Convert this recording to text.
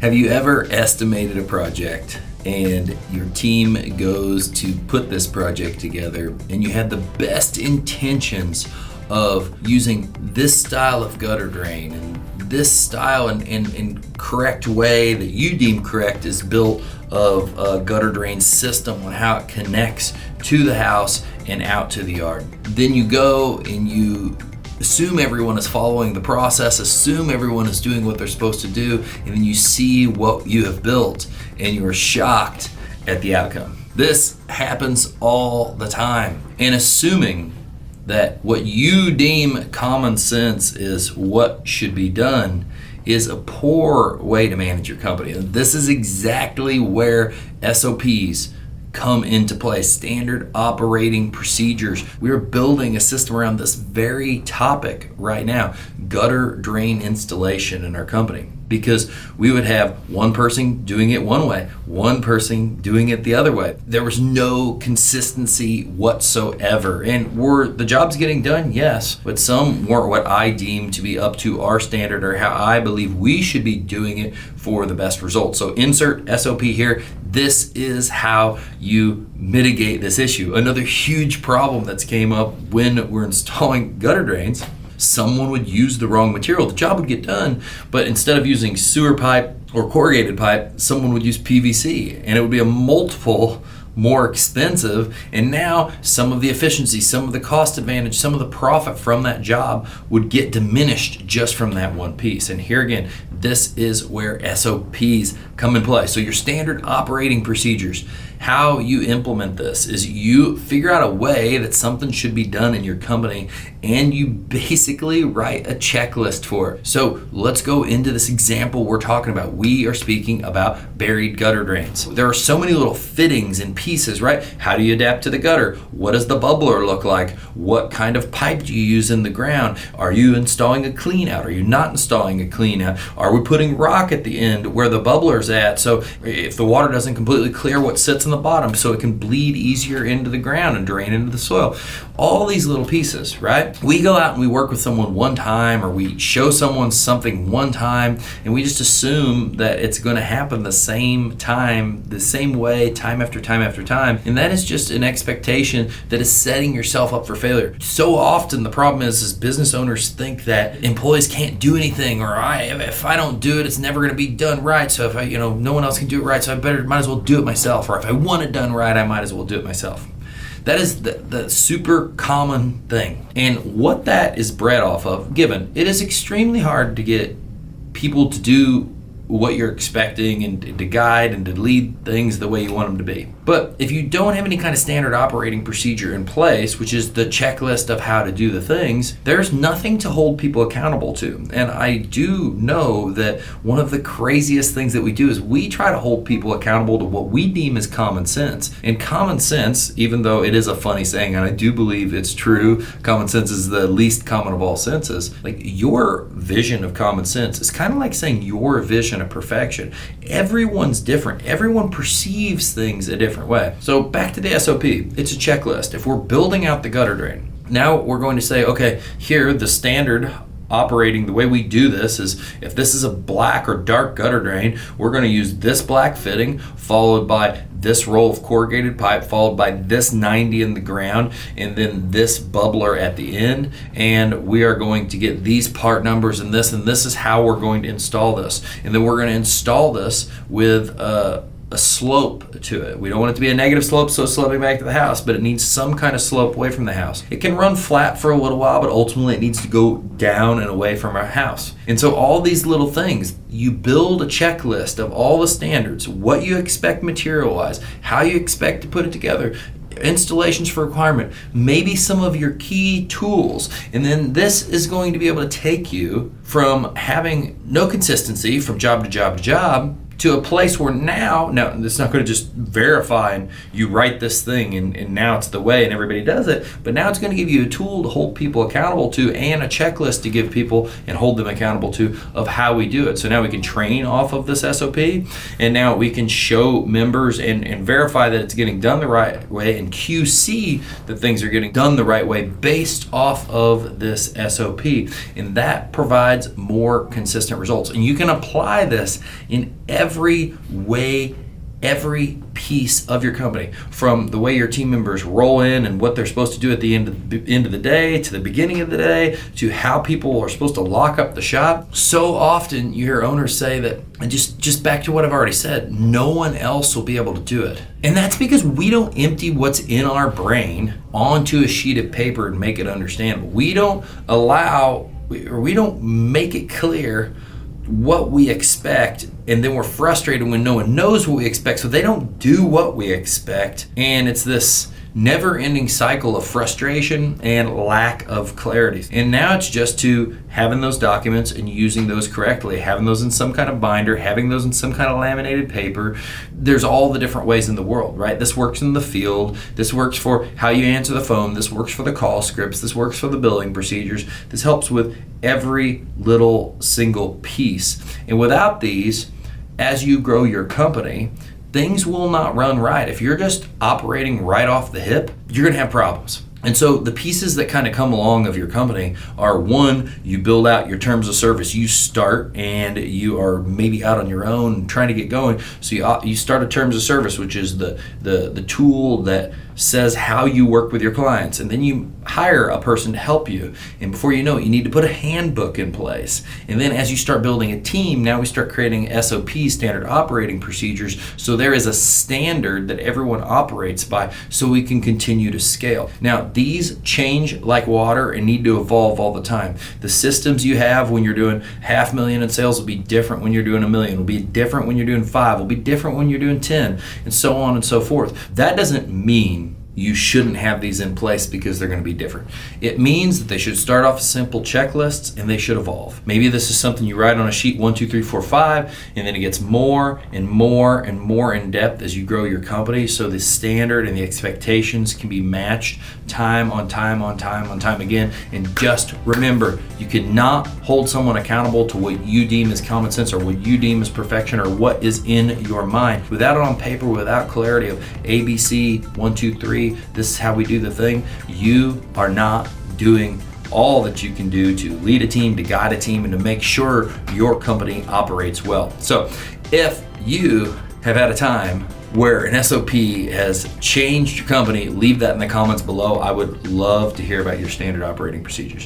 Have you ever estimated a project and your team goes to put this project together and you had the best intentions of using this style of gutter drain and this style and correct way that you deem correct is built of a gutter drain system on how it connects to the house and out to the yard. Then you go and you assume everyone is following the process, assume everyone is doing what they're supposed to do, and then you see what you have built and you are shocked at the outcome. This happens all the time. And assuming that what you deem common sense is what should be done is a poor way to manage your company. And this is exactly where SOPs come into play, standard operating procedures. We are building a system around this very topic right now, gutter drain installation in our company, because we would have one person doing it one way, one person doing it the other way. There was no consistency whatsoever. And were the jobs getting done? Yes, but some weren't what I deem to be up to our standard or how I believe we should be doing it for the best results. So insert SOP here. This is how you mitigate this issue. Another huge problem that's came up when we're installing gutter drains, someone would use the wrong material. The job would get done, but instead of using sewer pipe or corrugated pipe, someone would use PVC, and it would be a multiple more expensive. And now some of the efficiency, some of the cost advantage, some of the profit from that job would get diminished just from that one piece. And here again, this is where SOPs come in play. So your standard operating procedures, how you implement this is you figure out a way that something should be done in your company and you basically write a checklist for it. So let's go into this example we're talking about. We are speaking about buried gutter drains. There are so many little fittings and pieces, right? How do you adapt to the gutter? What does the bubbler look like? What kind of pipe do you use in the ground? Are you installing a clean out? Are you not installing a clean out? Are we putting rock at the end where the bubbler's at? So if the water doesn't completely clear what sits in the bottom so it can bleed easier into the ground and drain into the soil. All these little pieces, right? We go out and we work with someone one time or we show someone something one time and we just assume that it's going to happen the same time, the same way, time after time after time. And that is just an expectation that is setting yourself up for failure. So often the problem is business owners think that employees can't do anything, or if I don't do it, it's never going to be done right. So if no one else can do it right, so might as well do it myself. Or if I want it done right, I might as well do it myself. That is the super common thing. And what that is bred off of, given it is extremely hard to get people to do what you're expecting and to guide and to lead things the way you want them to be. But if you don't have any kind of standard operating procedure in place, which is the checklist of how to do the things, there's nothing to hold people accountable to. And I do know that one of the craziest things that we do is we try to hold people accountable to what we deem as common sense. And common sense, even though it is a funny saying, and I do believe it's true, common sense is the least common of all senses. Like, your vision of common sense is kind of like saying your vision of perfection. Everyone's different. Everyone perceives things a different way. So back to the SOP. It's a checklist. If we're building out the gutter drain, now we're going to say, okay, here, the standard operating, the way we do this is if this is a black or dark gutter drain, we're going to use this black fitting followed by this roll of corrugated pipe followed by this 90 in the ground and then this bubbler at the end, and we are going to get these part numbers and this is how we're going to install this. And then we're going to install this with a slope to it. We don't want it to be a negative slope, so it's sloping back to the house, but it needs some kind of slope away from the house. It can run flat for a little while, but ultimately it needs to go down and away from our house. And so all these little things, you build a checklist of all the standards, what you expect material-wise, how you expect to put it together, installations for requirement, maybe some of your key tools. And then this is going to be able to take you from having no consistency from job to job to job to a place where now it's not going to just verify and you write this thing and now it's the way and everybody does it, but now it's going to give you a tool to hold people accountable to and a checklist to give people and hold them accountable to of how we do it. So now we can train off of this SOP, and now we can show members and verify that it's getting done the right way and QC that things are getting done the right way based off of this SOP, and that provides more consistent results. And you can apply this in every way, every piece of your company, from the way your team members roll in and what they're supposed to do at the end of the day, to the beginning of the day, to how people are supposed to lock up the shop. So often you hear owners say that, and just back to what I've already said, no one else will be able to do it. And that's because we don't empty what's in our brain onto a sheet of paper and make it understandable. We don't make it clear what we expect, and then we're frustrated when no one knows what we expect, so they don't do what we expect, and it's this never-ending cycle of frustration and lack of clarity. And now it's just to having those documents and using those correctly, having those in some kind of binder, having those in some kind of laminated paper. There's all the different ways in the world, right? This works in the field. This works for how you answer the phone. This works for the call scripts. This works for the billing procedures. This helps with every little single piece. And without these, as you grow your company, things will not run right. If you're just operating right off the hip, you're gonna have problems. And so the pieces that kind of come along of your company are, one, you build out your terms of service. You start and you are maybe out on your own trying to get going. So you start a terms of service, which is the tool that says how you work with your clients. And then you hire a person to help you. And before you know it, you need to put a handbook in place. And then as you start building a team, now we start creating SOPs, standard operating procedures. So there is a standard that everyone operates by so we can continue to scale. Now, these change like water and need to evolve all the time. The systems you have when you're doing $500,000 in sales will be different when you're doing $1 million, will be different when you're doing 5, will be different when you're doing 10, and so on and so forth. That doesn't mean you shouldn't have these in place because they're going to be different. It means that they should start off as simple checklists and they should evolve. Maybe this is something you write on a sheet 1, 2, 3, 4, 5, and then it gets more and more and more in depth as you grow your company, so the standard and the expectations can be matched time on time on time on time again. And just remember, you cannot hold someone accountable to what you deem as common sense or what you deem as perfection or what is in your mind. Without it on paper, without clarity of ABC, 1, 2, 3, this is how we do the thing, you are not doing all that you can do to lead a team, to guide a team, and to make sure your company operates well. So if you have had a time where an SOP has changed your company, leave that in the comments below. I would love to hear about your standard operating procedures.